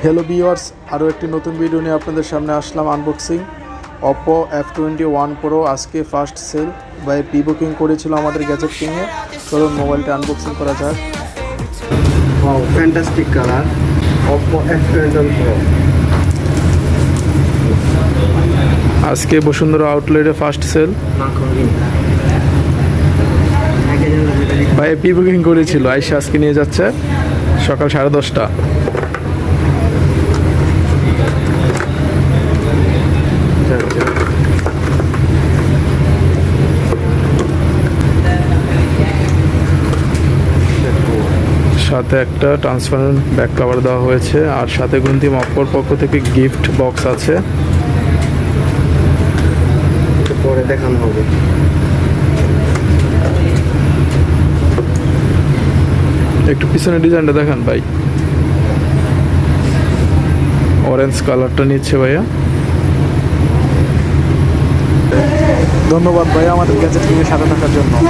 Hello viewers, আরও একটি নতুন ভিডিও নিয়ে আপনাদের সামনে আসলাম। আনবক্সিং Oppo F21Pro আজকে first sale by pre booking করেছিল আমাদের গ্যাজেট কিংয়ে। চলুন মোবাইলটা আনবক্সিং করা যাক। Wow, fantastic color. Oppo F21Pro. আজকে বসুন্ধরা আউটলেটে first sale by pre booking করেছিল, আইসা আজকে নিয়ে যাচ্ছে সকাল 10:30। সাথে একটা ট্রান্সপারেন্ট ব্যাক কভার দেওয়া হয়েছে, আর সাথে গুন্তিম অপ্পোর পক্ষ থেকে গিফট বক্স আছে। পরে দেখানো হবে। একটু পিছনের ডিজাইনটা দেখান ভাই। অরেঞ্জ কালারটা নিচ্ছে ভাইয়া। ধন্যবাদ ভাইয়া আমাদের গ্যাজেট কিংয়ের সাথে থাকার জন্য।